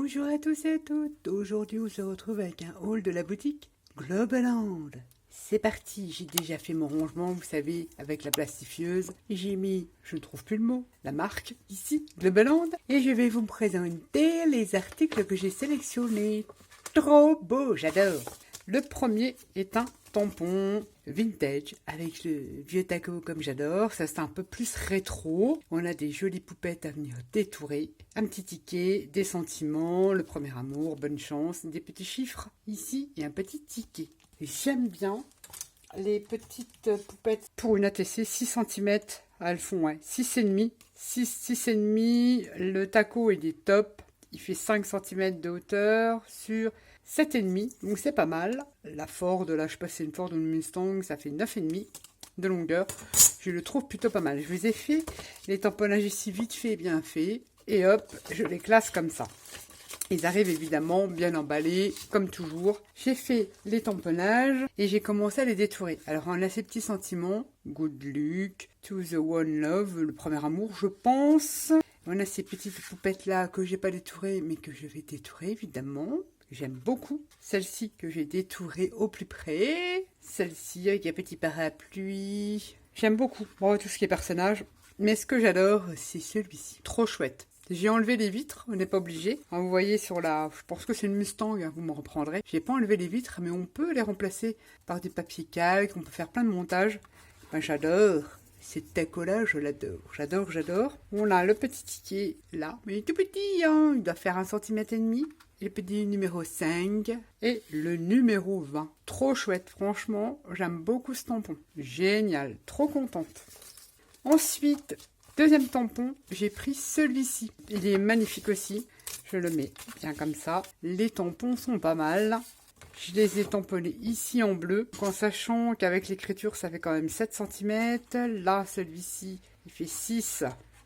Bonjour à tous et à toutes. Aujourd'hui, on se retrouve avec un haul de la boutique Globaland. C'est parti, j'ai déjà fait mon rangement, vous savez, avec la plastifieuse. J'ai mis, je ne trouve plus le mot, la marque, ici, Globaland. Et je vais vous présenter les articles que j'ai sélectionnés. Trop beau, j'adore. Le premier est un tampon vintage avec le vieux taco comme j'adore. Ça c'est un peu plus rétro. On a des jolies poupettes à venir détourer. Un petit ticket, des sentiments, le premier amour, bonne chance, des petits chiffres ici et un petit ticket. J'aime bien les petites poupettes pour une ATC 6 cm. Elles font 6,5. 6,5. Le taco il est top. Il fait 5 cm de hauteur sur 7,5, donc c'est pas mal. La Ford, là je sais pas si c'est une Ford ou une Mustang, ça fait 9,5 de longueur. Je le trouve plutôt pas mal. Je vous ai fait les tamponnages ici vite fait et bien fait. Et hop, je les classe comme ça. Ils arrivent évidemment bien emballés, comme toujours. J'ai fait les tamponnages et j'ai commencé à les détourer. Alors on a ces petits sentiments. Good luck, to the one love, le premier amour je pense. On a ces petites poupettes là que j'ai pas détourées mais que je vais détourer évidemment. J'aime beaucoup. Celle-ci que j'ai détourée au plus près. Celle-ci avec un petit parapluie. J'aime beaucoup. Bon, tout ce qui est personnage. Mais ce que j'adore, c'est celui-ci. Trop chouette. J'ai enlevé les vitres, on n'est pas obligé. Vous voyez sur la... Je pense que c'est une Mustang, vous me reprendrez. J'ai pas enlevé les vitres, mais on peut les remplacer par des papiers calques. On peut faire plein de montages. Ben, j'adore. Cet taco-là, je l'adore. J'adore, j'adore. On a le petit ticket là. Mais il est tout petit, hein. Il doit faire 1,5 cm. Le petit numéro 5 et le numéro 20. Trop chouette, franchement, j'aime beaucoup ce tampon. Génial, trop contente. Ensuite, deuxième tampon, j'ai pris celui-ci. Il est magnifique aussi. Je le mets bien comme ça. Les tampons sont pas mal. Je les ai tamponnés ici en bleu, en sachant qu'avec l'écriture, ça fait quand même 7 cm. Là, celui-ci, il fait 6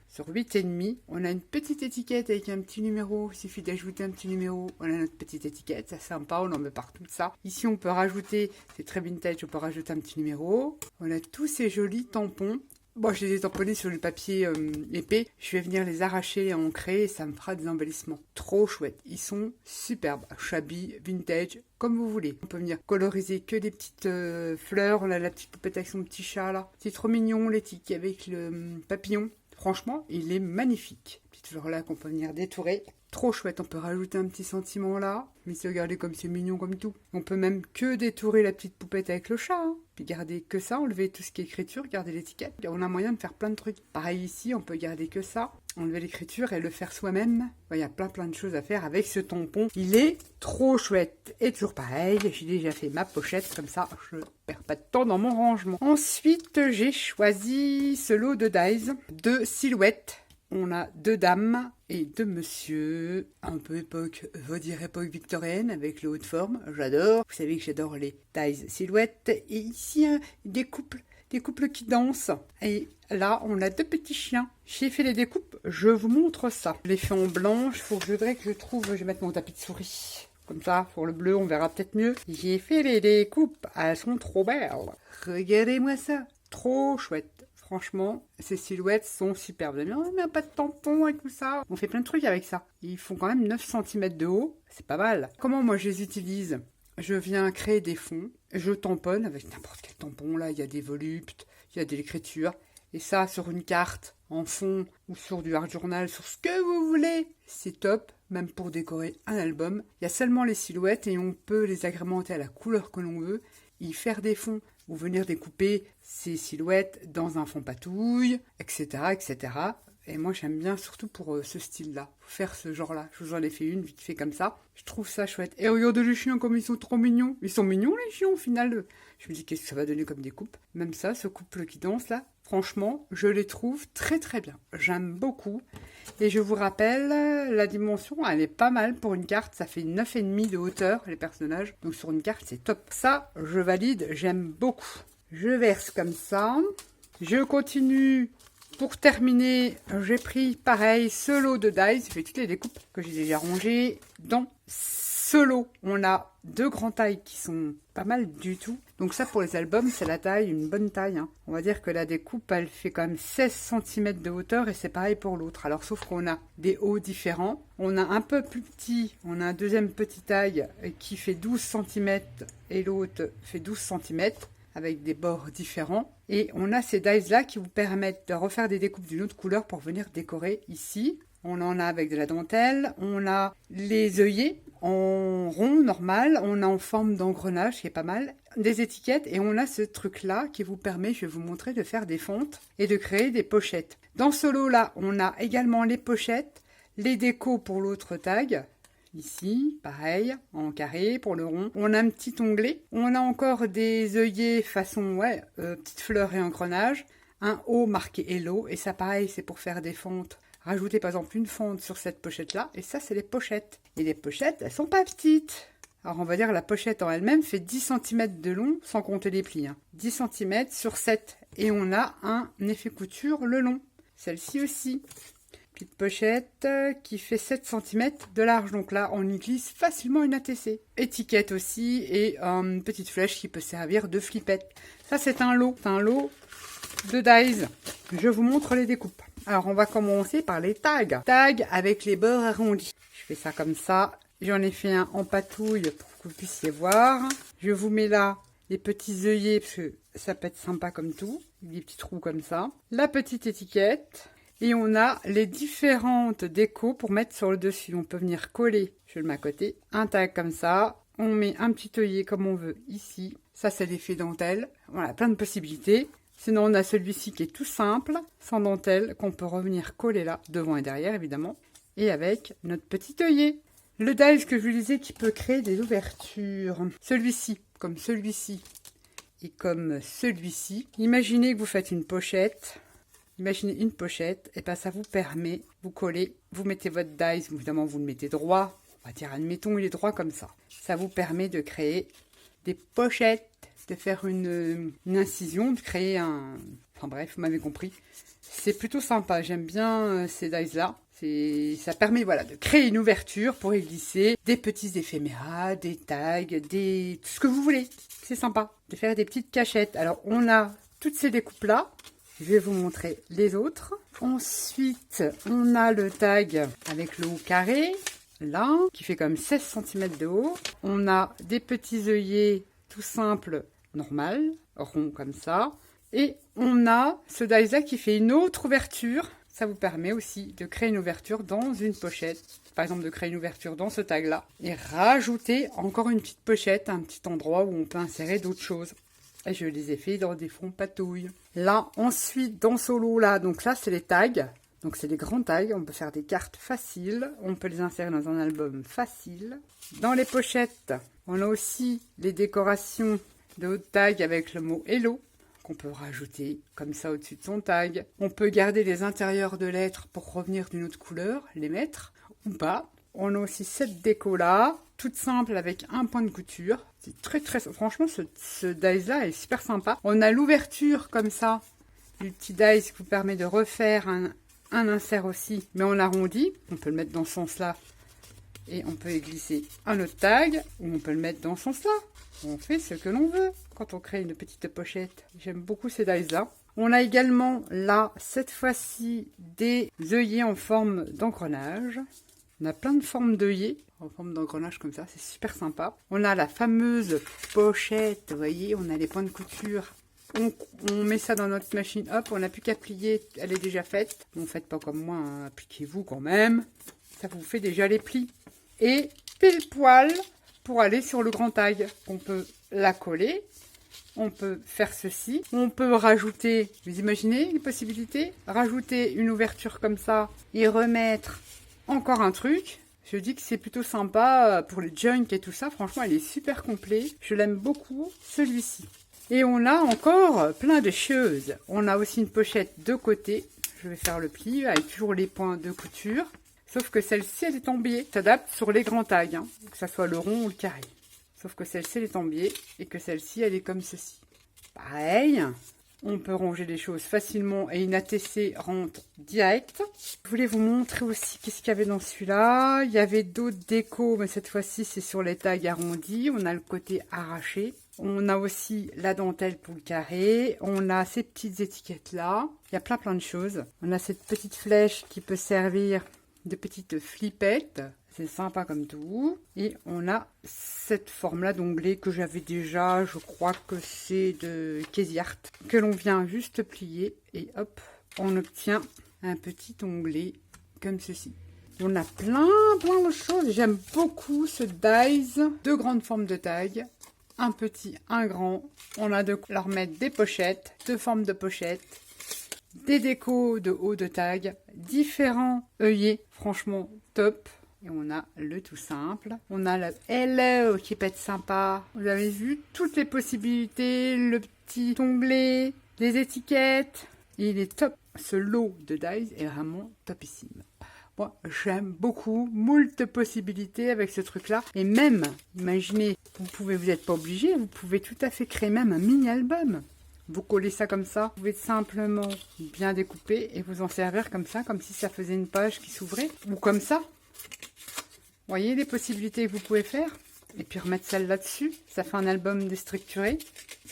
sur 8,5. On a une petite étiquette avec un petit numéro. Il suffit d'ajouter un petit numéro. On a notre petite étiquette. C'est sympa. On en met partout ça. Ici, on peut rajouter, c'est très vintage, on peut rajouter un petit numéro. On a tous ces jolis tampons. Bon, je les ai tamponnés sur le papier épais. Je vais venir les arracher et ancrer et ça me fera des embellissements. Trop chouette. Ils sont superbes. Shabby, vintage, comme vous voulez. On peut venir coloriser que des petites fleurs. On a la petite poupette avec son petit chat là. C'est trop mignon, les tickets avec le papillon. Franchement, il est magnifique. Petite fleur là qu'on peut venir détourer. Trop chouette, on peut rajouter un petit sentiment là. Mais c'est regardez comme c'est mignon comme tout. On peut même que détourer la petite poupette avec le chat. Hein. Puis garder que ça, enlever tout ce qui est écriture, garder l'étiquette. On a moyen de faire plein de trucs. Pareil ici, on peut garder que ça. Enlever l'écriture et le faire soi-même. Il y a plein de choses à faire avec ce tampon. Il est trop chouette. Et toujours pareil, j'ai déjà fait ma pochette comme ça. Je perds pas de temps dans mon rangement. Ensuite, j'ai choisi ce lot de dies. 2 silhouettes. On a 2 dames et 2 monsieur, un peu époque, faut dire époque victorienne avec le haut de forme, j'adore. Vous savez que j'adore les tailles silhouettes. Et ici, des couples qui dansent. Et là, on a 2 petits chiens. J'ai fait les découpes, je vous montre ça. Je les fais en blanche, je voudrais que je trouve, je vais mettre mon tapis de souris. Comme ça, pour le bleu, on verra peut-être mieux. J'ai fait les découpes, elles sont trop belles. Regardez-moi ça, trop chouette. Franchement, ces silhouettes sont superbes. Vous allez me dire, oh, mais pas de tampon et tout ça. On fait plein de trucs avec ça. Ils font quand même 9 cm de haut. C'est pas mal. Comment moi je les utilise? Je viens créer des fonds. Je tamponne avec n'importe quel tampon. Là, il y a des voluptes, il y a de l'écriture. Et ça, sur une carte, en fond, ou sur du art journal, sur ce que vous voulez. C'est top, même pour décorer un album. Il y a seulement les silhouettes et on peut les agrémenter à la couleur que l'on veut. Y faire des fonds ou venir découper ces silhouettes dans un fond patouille, etc., etc. Et moi, j'aime bien surtout pour ce style-là, faire ce genre-là. Je vous en ai fait une vite fait comme ça. Je trouve ça chouette. Et regardez les chiens comme ils sont trop mignons. Ils sont mignons les chiens au final. Je me dis qu'est-ce que ça va donner comme découpe. Même ça, ce couple qui danse là, franchement, je les trouve très très bien. J'aime beaucoup. Et je vous rappelle, la dimension, elle est pas mal pour une carte. Ça fait 9,5 de hauteur, les personnages. Donc sur une carte, c'est top. Ça, je valide, j'aime beaucoup. Je verse comme ça. Je continue. Pour terminer, j'ai pris pareil ce lot de dies. J'ai fait toutes les découpes que j'ai déjà rangées dans Solo, on a 2 grands tailles qui sont pas mal du tout. Donc ça, pour les albums, c'est la taille, une bonne taille. Hein. On va dire que la découpe, elle fait quand même 16 cm de hauteur et c'est pareil pour l'autre. Alors, sauf qu'on a des hauts différents. On a un peu plus petit, on a un deuxième petit taille qui fait 12 cm et l'autre fait 12 cm avec des bords différents. Et on a ces dies-là qui vous permettent de refaire des découpes d'une autre couleur pour venir décorer ici. On en a avec de la dentelle, on a les œillets en rond normal, on a en forme d'engrenage qui est pas mal, des étiquettes et on a ce truc là qui vous permet, je vais vous montrer, de faire des fontes et de créer des pochettes. Dans ce lot là, on a également les pochettes, les décos pour l'autre tag, ici, pareil, en carré pour le rond. On a un petit onglet, on a encore des œillets façon, petite fleur et engrenage, un haut marqué Hello et ça pareil, c'est pour faire des fontes. Rajouter par exemple une fente sur cette pochette-là, et ça c'est les pochettes. Et les pochettes, elles sont pas petites. Alors on va dire la pochette en elle-même fait 10 cm de long, sans compter les plis. 10 cm sur 7. Et on a un effet couture le long. Celle-ci aussi. Petite pochette qui fait 7 cm de large. Donc là, on y glisse facilement une ATC. Étiquette aussi, et une petite flèche qui peut servir de flippette. Ça c'est un lot. C'est un lot de dies. Je vous montre les découpes. Alors, on va commencer par les tags. Tags avec les bords arrondis. Je fais ça comme ça. J'en ai fait un en patouille pour que vous puissiez voir. Je vous mets là les petits œillets parce que ça peut être sympa comme tout. Des petits trous comme ça. La petite étiquette. Et on a les différentes décos pour mettre sur le dessus. On peut venir coller, je le mets à côté, un tag comme ça. On met un petit œillet comme on veut ici. Ça, c'est l'effet dentelle. Voilà, plein de possibilités. Sinon, on a celui-ci qui est tout simple, sans dentelle, qu'on peut revenir coller là, devant et derrière, évidemment. Et avec notre petit œillet. Le dies que je vous disais qui peut créer des ouvertures. Celui-ci, comme celui-ci, et comme celui-ci. Imaginez que vous faites une pochette. Imaginez une pochette, et bien ça vous permet, vous collez, vous mettez votre dies, évidemment vous le mettez droit. On va dire, admettons, il est droit comme ça. Ça vous permet de créer des pochettes, de faire une incision, de créer un... Enfin bref, vous m'avez compris. C'est plutôt sympa, j'aime bien ces dies-là. Ça permet voilà, de créer une ouverture pour y glisser des petits éphéméras, des tags, tout ce que vous voulez. C'est sympa de faire des petites cachettes. Alors on a toutes ces découpes-là. Je vais vous montrer les autres. Ensuite, on a le tag avec le haut carré, là, qui fait comme 16 cm de haut. On a des petits œillets tout simples, normal, rond comme ça. Et on a ce dies-là qui fait une autre ouverture. Ça vous permet aussi de créer une ouverture dans une pochette. Par exemple, de créer une ouverture dans ce tag-là. Et rajouter encore une petite pochette, un petit endroit où on peut insérer d'autres choses. Et je les ai fait dans des fonds patouilles. Là, ensuite, dans ce lot-là, donc là, c'est les tags. Donc, c'est des grands tags. On peut faire des cartes faciles. On peut les insérer dans un album facile. Dans les pochettes, on a aussi les décorations de haut tag avec le mot Hello, qu'on peut rajouter comme ça au-dessus de son tag. On peut garder les intérieurs de lettres pour revenir d'une autre couleur, les mettre ou pas. On a aussi cette déco-là, toute simple avec un point de couture. C'est très très... Franchement, ce dies-là est super sympa. On a l'ouverture comme ça, du petit dies qui vous permet de refaire un insert aussi, mais on arrondit. On peut le mettre dans ce sens-là et on peut y glisser un autre tag, ou on peut le mettre dans ce sens-là. On fait ce que l'on veut quand on crée une petite pochette. J'aime beaucoup ces dies-là. On a également là, cette fois-ci, des œillets en forme d'engrenage. On a plein de formes d'œillets en forme d'engrenage comme ça, c'est super sympa. On a la fameuse pochette, vous voyez, on a les points de couture. On met ça dans notre machine, hop, on n'a plus qu'à plier, elle est déjà faite. Bon, faites pas comme moi, hein, appliquez-vous quand même. Ça vous fait déjà les plis. Et pile poil pour aller sur le grand tag. On peut la coller, on peut faire ceci. On peut rajouter, vous imaginez les possibilités? Rajouter une ouverture comme ça et remettre encore un truc. Je dis que c'est plutôt sympa pour les junk et tout ça. Franchement, il est super complet. Je l'aime beaucoup, celui-ci. Et on a encore plein de choses. On a aussi une pochette de côté. Je vais faire le pli avec toujours les points de couture. Sauf que celle-ci, elle est en biais. S'adapte sur les grands tags, hein, que ça soit le rond ou le carré. Sauf que celle-ci, elle est en biais et que celle-ci, elle est comme ceci. Pareil, On peut ranger les choses facilement et une ATC rentre direct. Je voulais vous montrer aussi qu'est-ce qu'il y avait dans celui-là. Il y avait d'autres décos, mais cette fois-ci, c'est sur les tags arrondis. On a le côté arraché. On a aussi la dentelle pour le carré. On a ces petites étiquettes-là. Il y a plein de choses. On a cette petite flèche qui peut servir de petite flippette. C'est sympa comme tout. Et on a cette forme-là d'onglet que j'avais déjà. Je crois que c'est de Casey Art. Que l'on vient juste plier. Et hop, on obtient un petit onglet comme ceci. On a plein de choses. J'aime beaucoup ce dies. Deux grandes formes de tag. Un petit, un grand. On a de leur mettre des pochettes. Deux formes de pochettes. Des décos de haut de tag. Différents œillets. Franchement, top. Et on a le tout simple. On a le Hello qui peut être sympa. Vous avez vu toutes les possibilités. Le petit onglet. Les étiquettes. Il est top. Ce lot de dies est vraiment topissime. Moi, j'aime beaucoup, moult possibilités avec ce truc-là. Et même, imaginez, vous n'êtes pas obligé, vous pouvez tout à fait créer même un mini-album. Vous collez ça comme ça, vous pouvez simplement bien découper et vous en servir comme ça, comme si ça faisait une page qui s'ouvrait. Ou comme ça. Vous voyez les possibilités que vous pouvez faire? Et puis remettre celle là-dessus, ça fait un album déstructuré,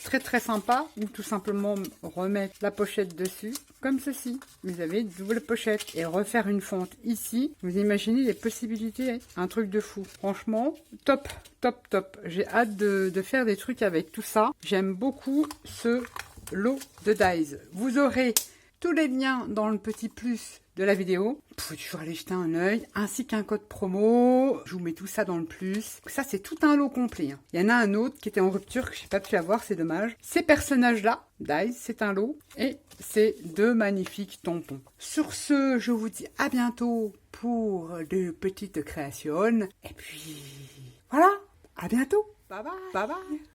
très sympa, ou tout simplement remettre la pochette dessus, comme ceci. Vous avez une double pochette et refaire une fente ici. Vous imaginez les possibilités, un truc de fou. Franchement, top. J'ai hâte de faire des trucs avec tout ça. J'aime beaucoup ce lot de dies. Vous aurez tous les liens dans le petit plus de la vidéo. Vous pouvez toujours aller jeter un œil, ainsi qu'un code promo. Je vous mets tout ça dans le plus. Ça, c'est tout un lot complet. Il y en a un autre qui était en rupture que je n'ai pas pu avoir, c'est dommage. Ces personnages-là, dies, c'est un lot. Et c'est deux magnifiques tampons. Sur ce, je vous dis à bientôt pour de petites créations. Et puis, voilà, à bientôt. Bye bye.